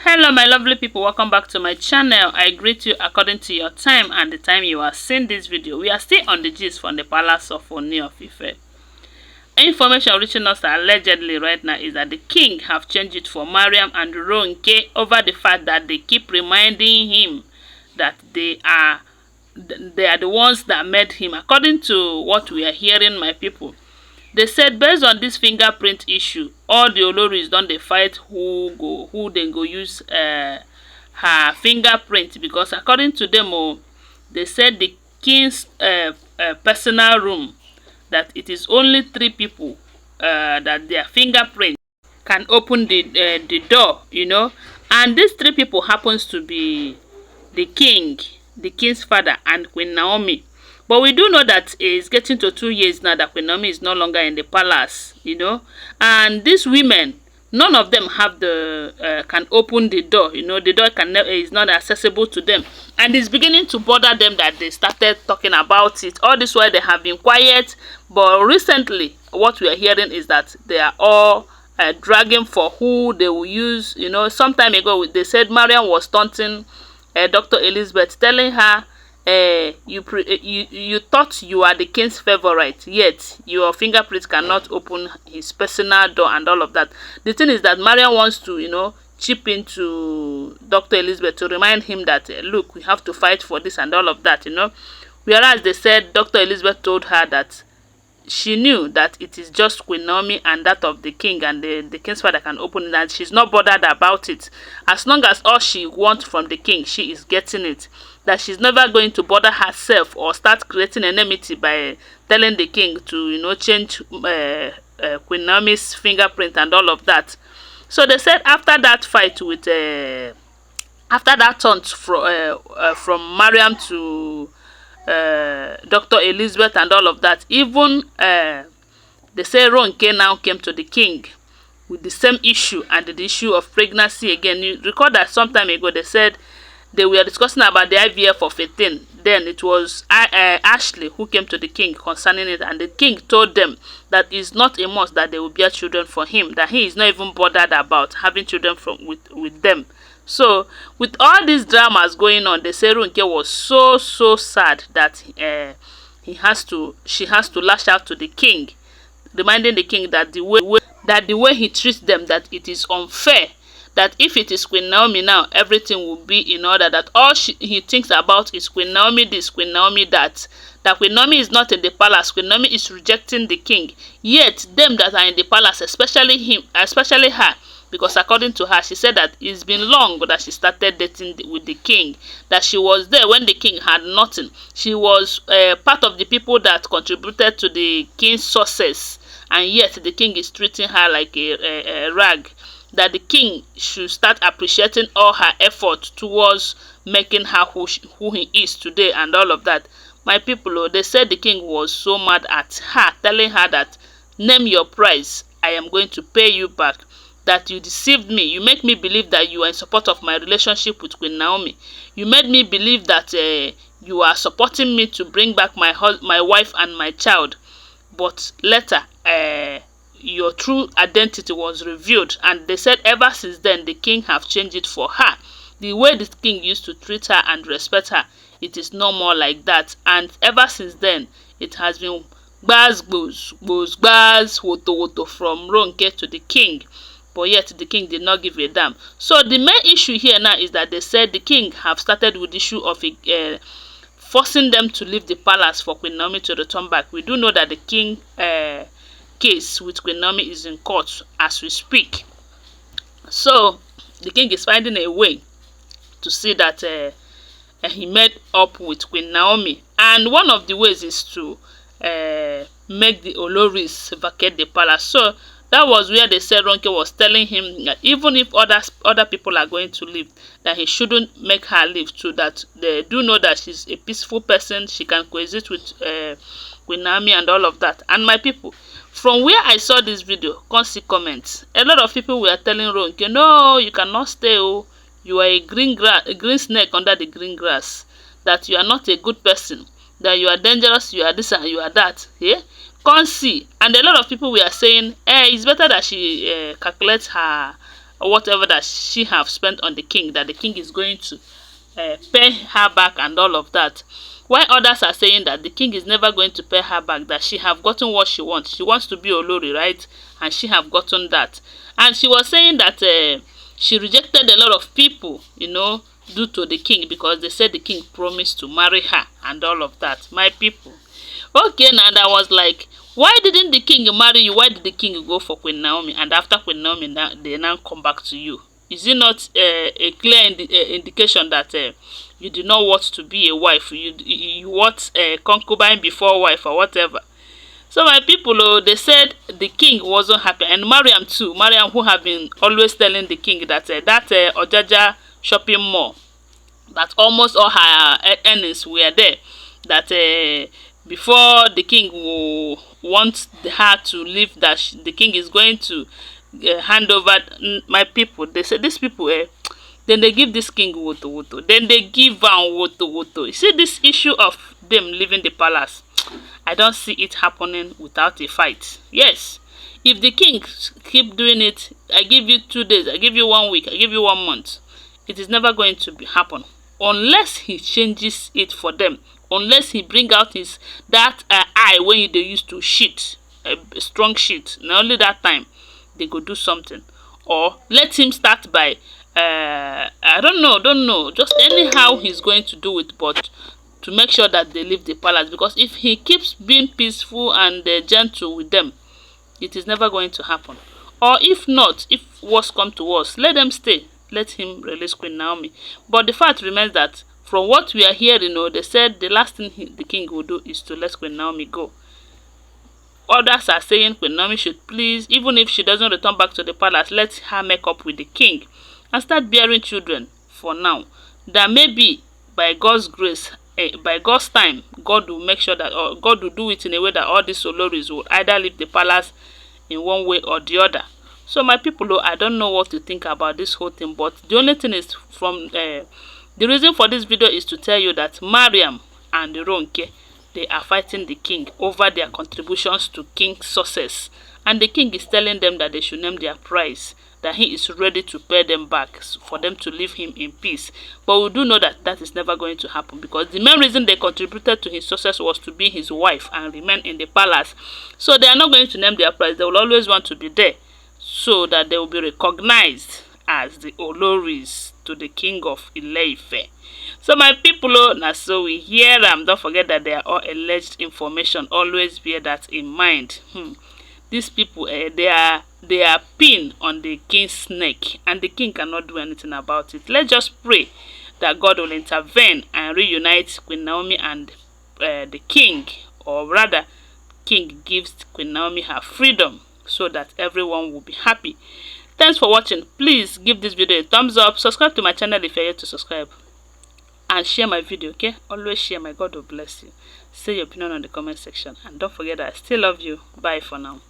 Hello my lovely people, welcome back to my channel. I greet you according to your time and the time you are seeing this video. We are still on the gist from the palace of Ooni of Ife. Information reaching us allegedly right now is that the king have changed it for Mariam and Ronke over the fact that they keep reminding him that they are the ones that made him. According to what we are hearing, my people, they said based on this fingerprint issue, all the Olories don dey fight who they go use her fingerprint, because according to them, they said the king's personal room, that it is only 3 people that their fingerprint can open the door, and these 3 people happens to be the king's father, and Queen Naomi. But we do know that it's getting to 2 years now that Queen Naomi is no longer in the palace, and these women, none of them have can open the door. The door is not accessible to them, and it's beginning to bother them that they started talking about it. All this while they have been quiet, but recently what we are hearing is that they are all dragging for who they will use. Some time ago they said Mariam was taunting Dr. Elizabeth, telling her, you thought you are the king's favorite, yet your fingerprint cannot open his personal door and all of that. The thing is that Mariam wants to, chip into Dr. Elizabeth to remind him that, look, we have to fight for this and all of that, Whereas they said Dr. Elizabeth told her that she knew that it is just Queen Naomi and that of the king, and the king's father can open it, and she's not bothered about it. As long as all she wants from the king, she is getting it. That she's never going to bother herself or start creating enmity by telling the king to, change Queen Naomi's fingerprint and all of that. So they said after that fight with, after that taunt from Mariam to Dr. Elizabeth and all of that, even they say Ronke now came to the king with the same issue, and the issue of pregnancy again. You recall that some time ago they said they were discussing about the IVF of a thing. Then it was Ashley who came to the king concerning it, and the king told them that it's not a must that they will bear children for him, that he is not even bothered about having children with them. So with all these dramas going on, they say Ronke was so sad that she has to lash out to the king, reminding the king that the way he treats them, that it is unfair. That if it is Queen Naomi now, everything will be in order. That all he thinks about is Queen Naomi this, Queen Naomi that. That Queen Naomi is not in the palace. Queen Naomi is rejecting the king. Yet them that are in the palace, especially her, because according to her, she said that it's been long that she started dating with the king. That she was there when the king had nothing. She was part of the people that contributed to the king's success, and yet the king is treating her like a rag. That the king should start appreciating all her effort towards making her who he is today and all of that. My people, they said the king was so mad at her, telling her that, name your price, I am going to pay you back. That you deceived me. You make me believe that you are in support of my relationship with Queen Naomi. You made me believe that you are supporting me to bring back my wife and my child. But later, your true identity was revealed, and they said ever since then the king have changed it for her. The way the king used to treat her and respect her, it is no more like that. And ever since then, it has been gbaz woto from Ronke to the king. But yet the king did not give a damn. So the main issue here now is that they said the king have started with the issue of forcing them to leave the palace for Queen Naomi to return back. We do know that the king case with Queen Naomi is in court as we speak. So the king is finding a way to see that he made up with Queen Naomi, and one of the ways is to make the Olories vacate the palace. So that was where they said Ronke was telling him that even if other people are going to leave, that he shouldn't make her leave too. That they do know that she's a peaceful person, she can coexist with Queen Naomi and all of that. And my people, from where I saw this video, come see comments. A lot of people were telling Ronke, no, you cannot stay. Oh, you are a green snake under the green grass. That you are not a good person. That you are dangerous. You are this and you are that. Yeah. Come see. And a lot of people were saying, it's better that she calculates her or whatever that she have spent on the king, that the king is going to pay her back and all of that. While others are saying that the king is never going to pay her back, that she have gotten what she wants. She wants to be Olori, right? And she have gotten that. And she was saying that she rejected a lot of people, you know, due to the king, because they said the king promised to marry her and all of that. My people. Okay, now that was like, why didn't the king marry you? Why did the king go for Queen Naomi? And after Queen Naomi, they now come back to you. Is it not a clear indication that you do not want to be a wife? You want a concubine before wife or whatever? So my people, oh, they said the king wasn't happy, and Mariam too. Mariam, who have been always telling the king that Ojaja shopping mall, that almost all her earnings were there. That before the king will want her to leave, that the king is going to hand over. My people, they say these people, then they give this king woto woto, then they give am woto woto. You see this issue of them leaving the palace, I don't see it happening without a fight. Yes, if the king keep doing it, I give you 2 days, I give you 1 week, I give you 1 month, it is never going to happen unless he changes it for them, unless he bring out his eye when they used to shit, a strong shit. Not only that time they go do something, or let him start by I don't know, just anyhow he's going to do it, but to make sure that they leave the palace. Because if he keeps being peaceful and gentle with them, it is never going to happen. Or if not, if worse come to worse, let them stay, let him release Queen Naomi. But the fact remains that from what we are hearing, they said the last thing the king will do is to let Queen Naomi go. Others are saying Queen Naomi should please, even if she doesn't return back to the palace, let her make up with the king and start bearing children for now. That maybe by God's grace, by God's time, God will make sure that, or God will do it in a way that all these Olories will either leave the palace in one way or the other. So my people, I don't know what to think about this whole thing, but the only thing is, from the reason for this video is to tell you that Mariam and Ronke, they are fighting the king over their contributions to king's success, and the king is telling them that they should name their price, that he is ready to pay them back for them to leave him in peace. But we do know that that is never going to happen, because the main reason they contributed to his success was to be his wife and remain in the palace. So they are not going to name their price. They will always want to be there so that they will be recognized as the Olories to the king of Ife. So my people, now so we hear them. Don't forget that they are all alleged information. Always bear that in mind. These people, they are pinned on the king's neck, and the king cannot do anything about it. Let's just pray that God will intervene and reunite Queen Naomi and the king, or rather, king gives Queen Naomi her freedom so that everyone will be happy. Thanks for watching. Please give this video a thumbs up. Subscribe to my channel if you're yet to subscribe, and share my video. Okay, always share. My God will bless you. Say your opinion on the comment section, and don't forget that I still love you. Bye for now.